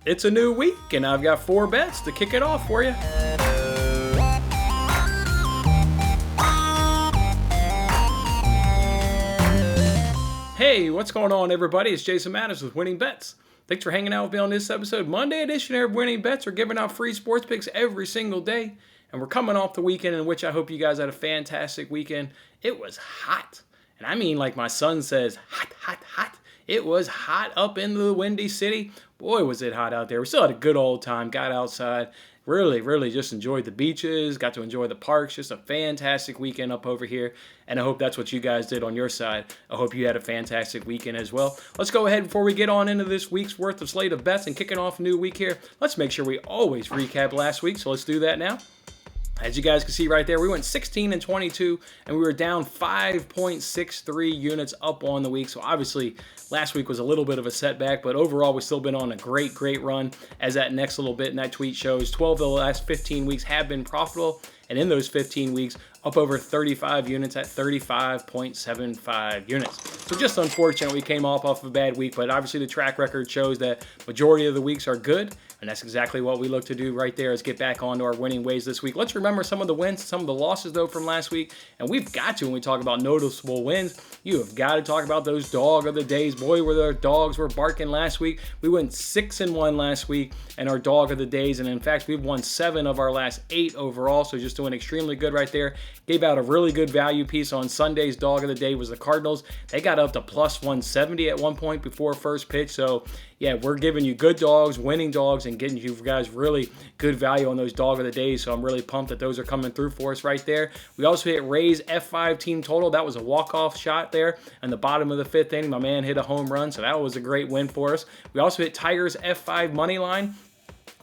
It's a new week, and I've got 4 bets to kick it off for you. Hey, what's going on, everybody? It's Jason Mattis with Winning Bets. Thanks for hanging out with me on this episode. Monday edition of Winning Bets. We're giving out free sports picks every single day, and we're coming off the weekend in which I hope you guys had a fantastic weekend. It was hot, and I mean like my son says, hot, hot, hot. It was hot up in the Windy City. Boy, was it hot out there. We still had a good old time. Got outside. Really just enjoyed the beaches. Got to enjoy the parks. Just a fantastic weekend up over here. And I hope that's what you guys did on your side. I hope you had a fantastic weekend as well. Let's go ahead before we get on into this week's worth of slate of bets and kicking off a new week here. Let's make sure we always recap last week. So let's do that now. As you guys can see right there, we went 16-22, and we were down 5.63 units up on the week. So obviously, last week was a little bit of a setback, but overall, we've still been on a great run. As that next little bit in that tweet shows, 12 of the last 15 weeks have been profitable, and in those 15 weeks, up over 35 units at 35.75 units. So just unfortunate we came off a bad week, but obviously the track record shows that majority of the weeks are good, and that's exactly what we look to do right there is get back onto our winning ways this week. Let's remember some of the wins, some of the losses, though, from last week, and we've got to, when we talk about noticeable wins, you have got to talk about those dog of the days. Boy, were the dogs were barking last week. We went 6-1 last week, and our dog of the days, and in fact, we've won 7 of our last 8 overall, so just doing extremely good right there. Gave out a really good value piece on Sunday's dog of the day was the Cardinals. They got up to plus 170 at one point before first pitch, so yeah, we're giving you good dogs, winning dogs, and getting you guys really good value on those dog of the days. So I'm really pumped that those are coming through for us right there. We also hit Rays F5 team total. That was a walk-off shot there in the bottom of the 5th inning. My man hit a home run, so that was a great win for us. We also hit Tigers F5 money line.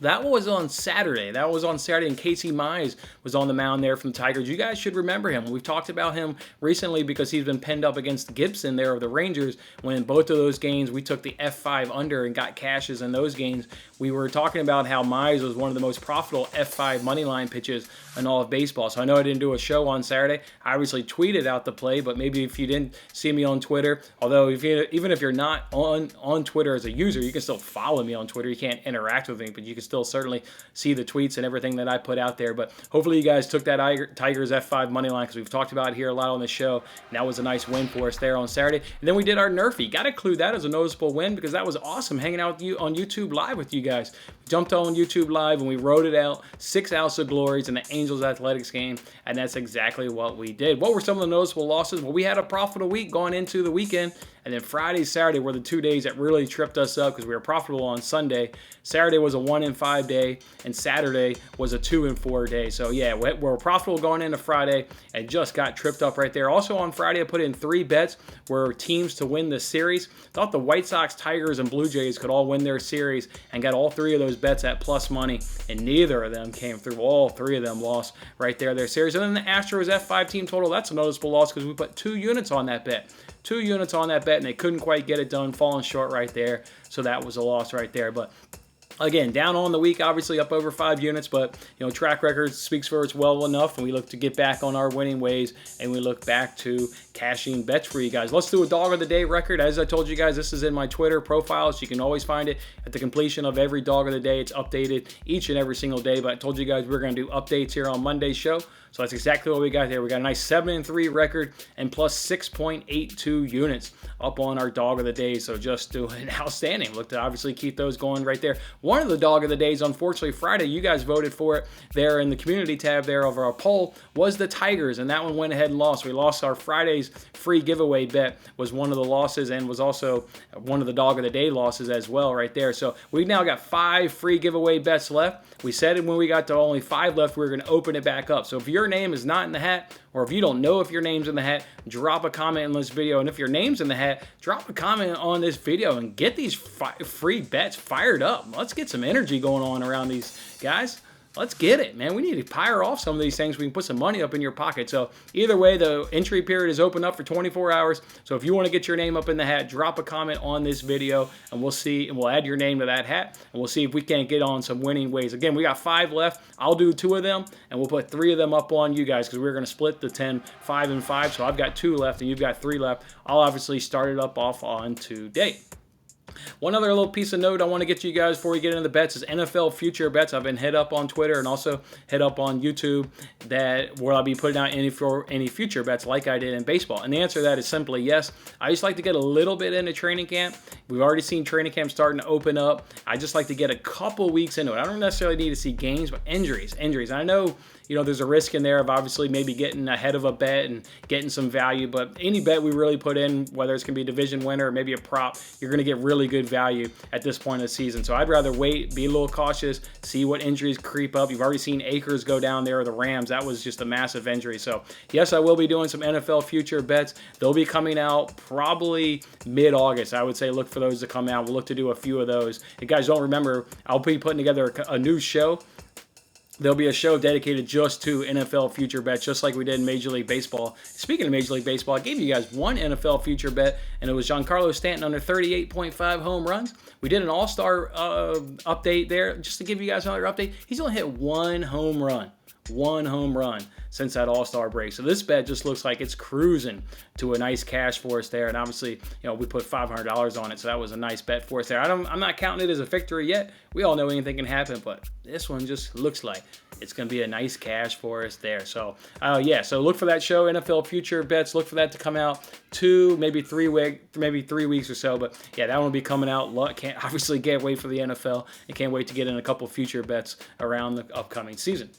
That was on Saturday. And Casey Mize was on the mound there from the Tigers. You guys should remember him. We've talked about him recently because he's been penned up against Gibson there of the Rangers. When both of those games, we took the F5 under and got cashes in those games. We were talking about how Mize was one of the most profitable F5 money line pitches in all of baseball. So I know I didn't do a show on Saturday. I obviously tweeted out the play, but maybe if you didn't see me on Twitter, although even if you're not on Twitter as a user, you can still follow me on Twitter. You can't interact with me, but you can still certainly see the tweets and everything that I put out there. But hopefully you guys took that Tigers F5 money line because we've talked about it here a lot on the show. And that was a nice win for us there on Saturday. And then we did our Nerfy. Got to include that as a noticeable win because that was awesome hanging out with you on YouTube Live with you guys. We jumped on YouTube Live and we wrote it out. 6 outs of glories in the Angels Athletics game. And that's exactly what we did. What were some of the noticeable losses? Well, we had a profitable week going into the weekend. And then Friday, Saturday were the 2 days that really tripped us up because we were profitable on Sunday. Saturday was a 1-5 day, and Saturday was a 2-4 day. So yeah, we're profitable going into Friday and just got tripped up right there. Also on Friday, I put in 3 bets were teams to win the series. Thought the White Sox, Tigers, and Blue Jays could all win their series and got all 3 of those bets at plus money, and neither of them came through. All 3 of them lost right there their series. And then the Astros F5 team total, that's a noticeable loss because we put 2 units on that bet. 2 units on that bet, and they couldn't quite get it done, falling short right there. So that was a loss right there. But again, down on the week, obviously up over 5 units, but track record speaks for us well enough, and we look to get back on our winning ways, and we look back to cashing bets for you guys. Let's do a dog of the day record. As I told you guys, this is in my Twitter profile, so you can always find it at the completion of every dog of the day. It's updated each and every single day, but I told you guys we're going to do updates here on Monday's show. So that's exactly what we got there. We got a nice 7-3 record and plus 6.82 units up on our dog of the day. So just doing outstanding. Look to obviously keep those going right there. One of the dog of the days, unfortunately, Friday, you guys voted for it there in the community tab there of our poll, was the Tigers. And that one went ahead and lost. We lost our Friday's free giveaway bet was one of the losses and was also one of the dog of the day losses as well right there. So we've now got 5 free giveaway bets left. We said it when we got to only 5 left, we were going to open it back up. So if your name is not in the hat, or if you don't know if your name's in the hat, drop a comment on this video. And if your name's in the hat, drop a comment on this video and get these free bets fired up. Let's get some energy going on around these guys. Let's get it, man. We need to fire off some of these things. We can put some money up in your pocket. So either way, the entry period is open up for 24 hours. So if you want to get your name up in the hat, drop a comment on this video, and we'll see, and we'll add your name to that hat, and we'll see if we can't get on some winning ways. Again, we got 5 left. I'll do 2 of them, and we'll put 3 of them up on you guys because we're going to split the 10, 5 and 5. So I've got 2 left, and you've got 3 left. I'll obviously start it up off on today. One other little piece of note I want to get to you guys before we get into the bets is NFL future bets. I've been hit up on Twitter and also hit up on YouTube that where I'll be putting out any future bets like I did in baseball. And the answer to that is simply yes. I just like to get a little bit into training camp. We've already seen training camp starting to open up. I just like to get a couple weeks into it. I don't necessarily need to see games, but injuries. And I know, there's a risk in there of obviously maybe getting ahead of a bet and getting some value, but any bet we really put in, whether it's going to be a division winner or maybe a prop, you're going to get really good value at this point of the season. So I'd rather wait, be a little cautious, see what injuries creep up. You've already seen Akers go down there, the Rams. That was just a massive injury. So yes, I will be doing some NFL future bets. They'll be coming out probably mid-August. I would say look for those to come out. We'll look to do a few of those. If you guys don't remember, I'll be putting together a new show. There'll be a show dedicated just to NFL future bets, just like we did in Major League Baseball. Speaking of Major League Baseball, I gave you guys one NFL future bet, and it was Giancarlo Stanton under 38.5 home runs. We did an all-star update there, just to give you guys another update. He's only hit one home run since that all-star break. So this bet just looks like it's cruising to a nice cash for us there. And obviously, we put $500 on it, so that was a nice bet for us there. I'm not counting it as a victory yet. We all know anything can happen, but this one just looks like it's going to be a nice cash for us there. So, so look for that show, NFL Future Bets. Look for that to come out 3 weeks or so. But yeah, that one will be coming out. Can't wait for the NFL and can't wait to get in a couple future bets around the upcoming season.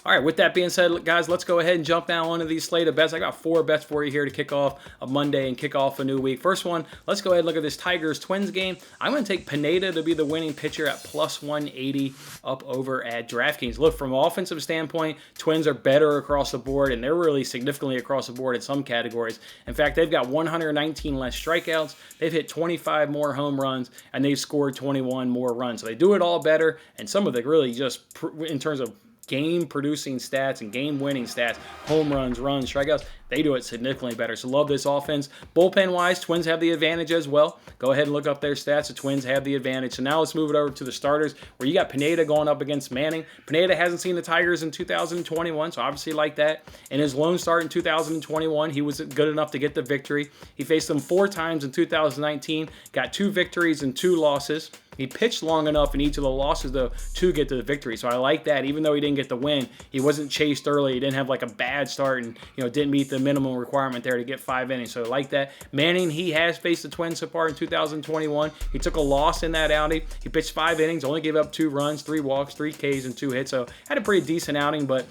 All right, with that being said, guys, let's go ahead and jump now onto these slate of bets. I got 4 bets for you here to kick off a Monday and kick off a new week. First one, let's go ahead and look at this Tigers-Twins game. I'm going to take Pineda to be the winning pitcher at plus 180 up over at DraftKings. Look, from an offensive standpoint, Twins are better across the board, and they're really significantly across the board in some categories. In fact, they've got 119 less strikeouts, they've hit 25 more home runs, and they've scored 21 more runs. So they do it all better, and some of the really just in terms of game-producing stats and game-winning stats, home runs, runs, strikeouts, they do it significantly better. So love this offense. Bullpen-wise, Twins have the advantage as well. Go ahead and look up their stats. The Twins have the advantage. So now let's move it over to the starters, where you got Pineda going up against Manning. Pineda hasn't seen the Tigers in 2021, so obviously like that. In his lone start in 2021, he was good enough to get the victory. He faced them 4 times in 2019, got 2 victories and 2 losses. He pitched long enough in each of the losses, though, to get to the victory. So I like that. Even though he didn't get the win, he wasn't chased early. He didn't have like a bad start and didn't meet the minimum requirement there to get 5 innings. So I like that. Manning, he has faced the Twins so far in 2021. He took a loss in that outing. He pitched 5 innings, only gave up 2 runs, 3 walks, 3 Ks, and 2 hits. So had a pretty decent outing, but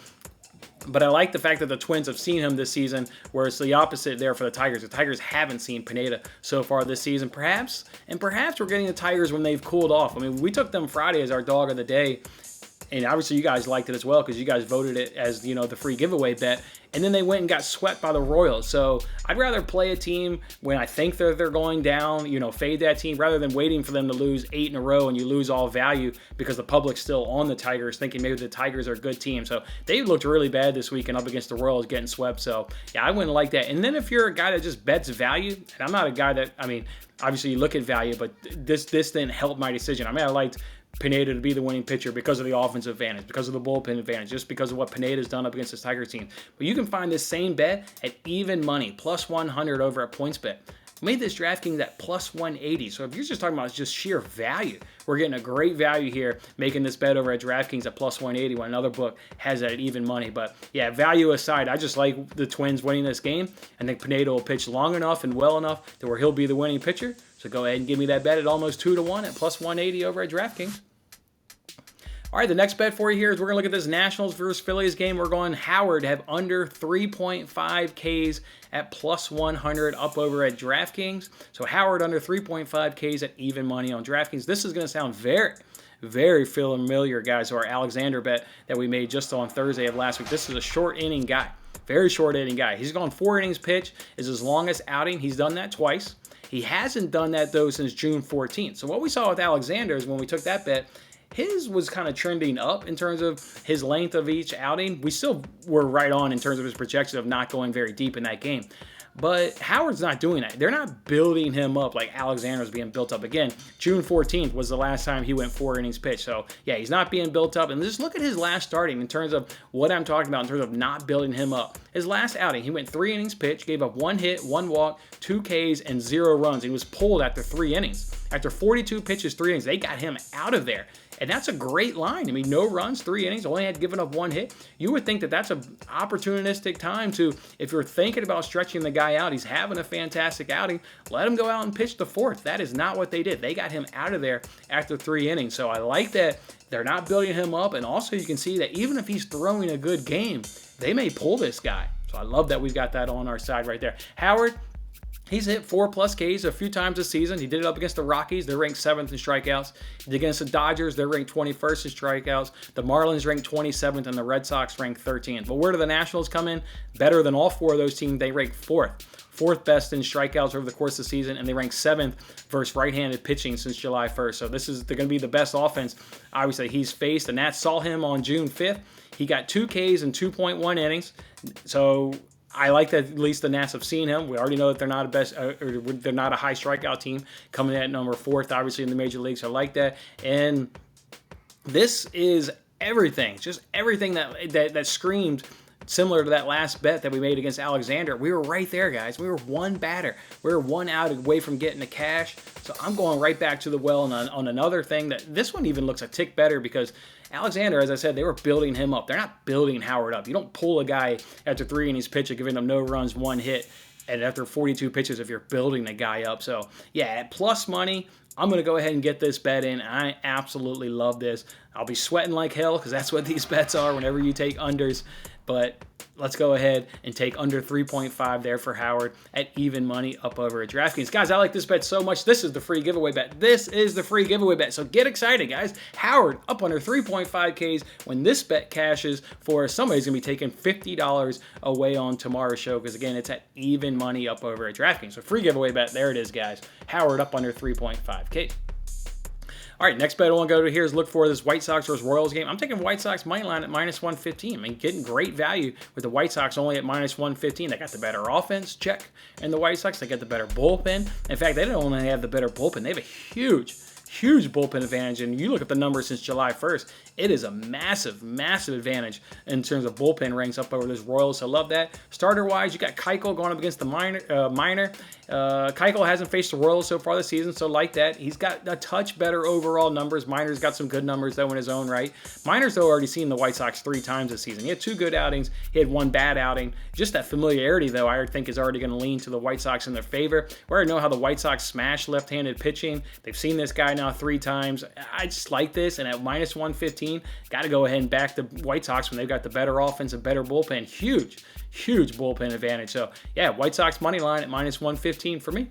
I like the fact that the Twins have seen him this season, where it's the opposite there for the Tigers. The Tigers haven't seen Pineda so far this season. Perhaps we're getting the Tigers when they've cooled off. I mean, we took them Friday as our dog of the day, and obviously you guys liked it as well because you guys voted it as, the free giveaway bet. And then they went and got swept by the Royals. So I'd rather play a team when I think they're going down, fade that team, rather than waiting for them to lose 8 in a row and you lose all value because the public's still on the Tigers, thinking maybe the Tigers are a good team. So they looked really bad this weekend up against the Royals getting swept. So yeah, I wouldn't like that. And then if you're a guy that just bets value, and I'm not a guy that, obviously you look at value, but this didn't help my decision. I liked Pineda to be the winning pitcher because of the offensive advantage, because of the bullpen advantage, just because of what Pineda's done up against this Tigers team. But you can find this same bet at even money, plus 100 over at PointsBet. Made this DraftKings at plus 180. So if you're just talking about just sheer value, we're getting a great value here, making this bet over at DraftKings at plus 180 when another book has that at even money. But yeah, value aside, I just like the Twins winning this game. I think Pineda will pitch long enough and well enough to where he'll be the winning pitcher. So go ahead and give me that bet at almost 2-1 at plus 180 over at DraftKings. All right, the next bet for you here is we're going to look at this Nationals versus Phillies game. We're going Howard to have under 3.5 Ks at plus 100 up over at DraftKings. So Howard under 3.5 Ks at even money on DraftKings. This is going to sound very, very familiar, guys, to our Alexander bet that we made just on Thursday of last week. This is a short inning guy, very short inning guy. He's gone 4 innings pitch, is his longest outing. He's done that twice. He hasn't done that, though, since June 14th. So what we saw with Alexander is when we took that bet, his was kind of trending up in terms of his length of each outing. We still were right on in terms of his projection of not going very deep in that game. But Howard's not doing that. They're not building him up like Alexander's being built up. Again, June 14th was the last time he went 4 innings pitched. So, yeah, he's not being built up. And just look at his last starting in terms of what I'm talking about in terms of not building him up. His last outing, he went 3 innings pitched, gave up 1 hit, 1 walk, 2 Ks, and 0 runs. He was pulled after 3 innings. After 42 pitches, 3 innings, they got him out of there. And that's a great line. I mean, no runs, 3 innings, only had given up 1 hit. You would think that that's an opportunistic time to, if you're thinking about stretching the guy out, he's having a fantastic outing, let him go out and pitch the 4th. That is not what they did. They got him out of there after 3 innings. So I like that they're not building him up. And also you can see that even if he's throwing a good game, they may pull this guy. So I love that we've got that on our side right there. Howard, he's hit 4+ Ks a few times this season. He did it up against the Rockies. They're ranked 7th in strikeouts. He did against the Dodgers. They're ranked 21st in strikeouts. The Marlins ranked 27th, and the Red Sox ranked 13th. But where do the Nationals come in? Better than all 4 of those teams. They rank 4th best in strikeouts over the course of the season, and they rank 7th versus right-handed pitching since July 1st. So they're going to be the best offense, obviously, he's faced. And Nats saw him on June 5th. He got 2 Ks in 2.1 innings. So I like that at least the Nats have seen him. We already know that they're not they're not a high strikeout team, coming in at number 4th, obviously, in the major leagues. I like that. And this is everything, just everything that screamed similar to that last bet that we made against Alexander. We were right there, guys. We were 1 batter. We were 1 out away from getting the cash. So I'm going right back to the well on another thing that this one even looks a tick better because Alexander, as I said, they were building him up. They're not building Howard up. You don't pull a guy after 3 innings pitch, giving him no runs, 1 hit, and after 42 pitches if you're building the guy up. So, yeah, at plus money, I'm going to go ahead and get this bet in. I absolutely love this. I'll be sweating like hell because that's what these bets are whenever you take unders. But let's go ahead and take under 3.5 there for Howard at even money up over at DraftKings. Guys, I like this bet so much. This is the free giveaway bet. This is the free giveaway bet. So get excited, guys. Howard up under 3.5 Ks. When this bet cashes for somebody's going to be taking $50 away on tomorrow's show because, again, it's at even money up over at DraftKings. So free giveaway bet. There it is, guys. Howard up under 3.5 K. All right, next bet I want to go to here is look for this White Sox versus Royals game. I'm taking White Sox money line at minus 115. I mean, getting great value with the White Sox only at minus 115. They got the better offense, check. And the White Sox, they got the better bullpen. In fact, they don't only have the better bullpen. They have a huge bullpen advantage. And you look at the numbers since July 1st, it is a massive advantage in terms of bullpen ranks up over this Royals. So love that. Starter-wise, you got Keuchel going up against the Minor. Keuchel hasn't faced the Royals so far this season, so like that. He's got a touch better overall numbers. Minor's got some good numbers, though, in his own right. Minor's, though, already seen the White Sox 3 times this season. He had 2 good outings. He had 1 bad outing. Just that familiarity, though, I think is already going to lean to the White Sox in their favor. We already know how the White Sox smash left-handed pitching. They've seen this guy now 3 times. I just like this, and at minus 115, got to go ahead and back the White Sox when they've got the better offense and better bullpen. Huge bullpen advantage. So, yeah, White Sox money line at minus 115 for me.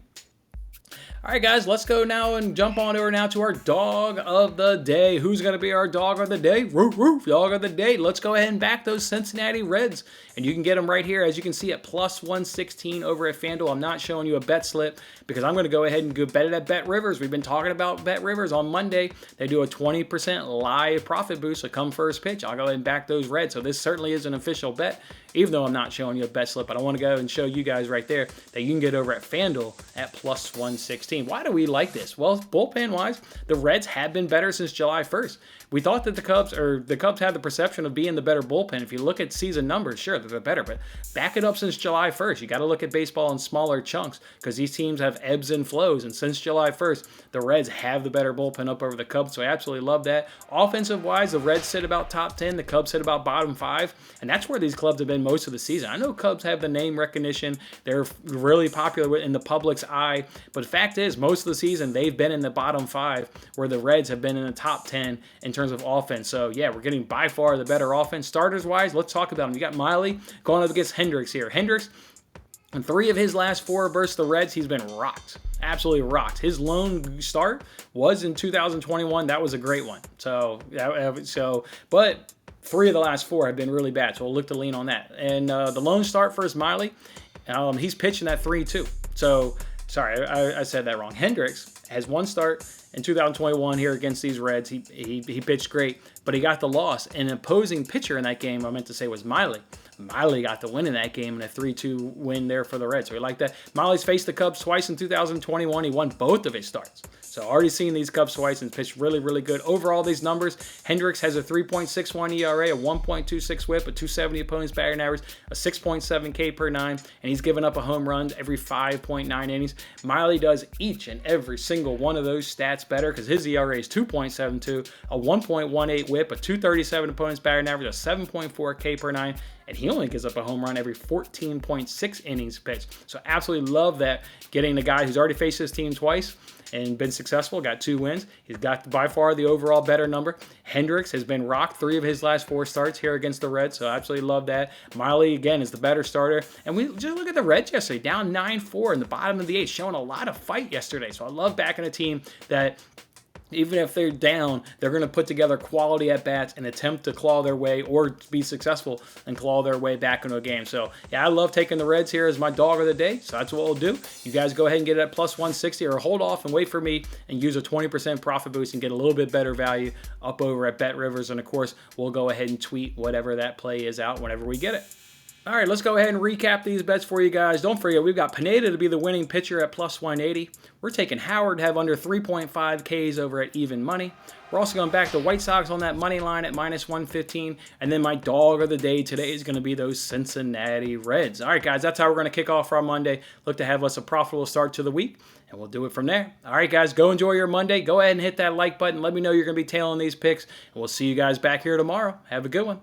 All right, guys, let's go now and jump on over now to our dog of the day. Who's going to be our dog of the day? Roof, roof, dog of the day. Let's go ahead and back those Cincinnati Reds. And you can get them right here, as you can see, at plus 116 over at FanDuel. I'm not showing you a bet slip because I'm going to go ahead and go bet it at Bet Rivers. We've been talking about Bet Rivers on Monday. They do a 20% live profit boost, so come first pitch. I'll go ahead and back those Reds. So this certainly is an official bet, even though I'm not showing you a bet slip. But I want to go and show you guys right there that you can get over at FanDuel at plus 116. Why do we like this? Well, bullpen-wise, the Reds have been better since July 1st. We thought that the Cubs had the perception of being the better bullpen. If you look at season numbers, sure, they're better, but back it up since July 1st. You got to look at baseball in smaller chunks because these teams have ebbs and flows, and since July 1st, the Reds have the better bullpen up over the Cubs, so I absolutely love that. Offensive-wise, the Reds sit about top 10, the Cubs sit about bottom 5, and that's where these clubs have been most of the season. I know Cubs have the name recognition. They're really popular in the public's eye, but the fact is, most of the season, they've been in the bottom 5, where the Reds have been in the top 10 in terms of offense. So, yeah, we're getting by far the better offense. Starters-wise, let's talk about them. You got Miley going up against Hendricks here. Hendricks, in 3 of his last 4 versus the Reds, he's been rocked. Absolutely rocked. His lone start was in 2021. That was a great one. But 3 of the last 4 have been really bad, so we'll look to lean on that. And the lone start for Miley, he's pitching that 3-2. So, sorry, I said that wrong. Hendricks has 1 start in 2021 here against these Reds. He pitched great, but he got the loss. An opposing pitcher in that game, I meant to say, was Miley. Miley got the win in that game in a 3-2 win there for the Reds. So we like that. Miley's faced the Cubs twice in 2021. He won both of his starts. So already seen these Cubs twice and pitched really, really good. Overall, these numbers, Hendricks has a 3.61 ERA, a 1.26 whip, a 270 opponent's batting average, a 6.7 K per nine, and he's given up a home run every 5.9 innings. Miley does each and every single one of those stats better because his ERA is 2.72, a 1.18 whip, a 237 opponent's batting average, a 7.4 K per nine, and he only gives up a home run every 14.6 innings pitched. So absolutely love that, getting the guy who's already faced his team twice and been successful, got 2 wins. He's got by far the overall better number. Hendricks has been rocked 3 of his last 4 starts here against the Reds, so I absolutely love that. Miley, again, is the better starter. And we just look at the Reds yesterday, down 9-4 in the bottom of the 8th, showing a lot of fight yesterday. So I love backing a team that, even if they're down, they're going to put together quality at-bats and attempt to claw their way or be successful and claw their way back into a game. So, yeah, I love taking the Reds here as my dog of the day, so that's what we'll do. You guys go ahead and get it at plus 160 or hold off and wait for me and use a 20% profit boost and get a little bit better value up over at Bet Rivers. And, of course, we'll go ahead and tweet whatever that play is out whenever we get it. All right, let's go ahead and recap these bets for you guys. Don't forget, we've got Pineda to be the winning pitcher at plus 180. We're taking Howard to have under 3.5 Ks over at even money. We're also going back to White Sox on that money line at minus 115. And then my dog of the day today is going to be those Cincinnati Reds. All right, guys, that's how we're going to kick off our Monday. Look to have us a profitable start to the week, and we'll do it from there. All right, guys, go enjoy your Monday. Go ahead and hit that like button. Let me know you're going to be tailing these picks, and we'll see you guys back here tomorrow. Have a good one.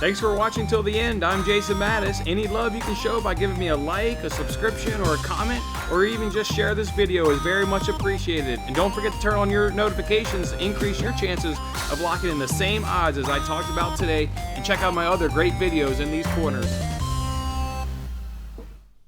Thanks for watching till the end. I'm Jason Mattis. Any love you can show by giving me a like, a subscription, or a comment, or even just share this video is very much appreciated. And don't forget to turn on your notifications to increase your chances of locking in the same odds as I talked about today. And check out my other great videos in these corners.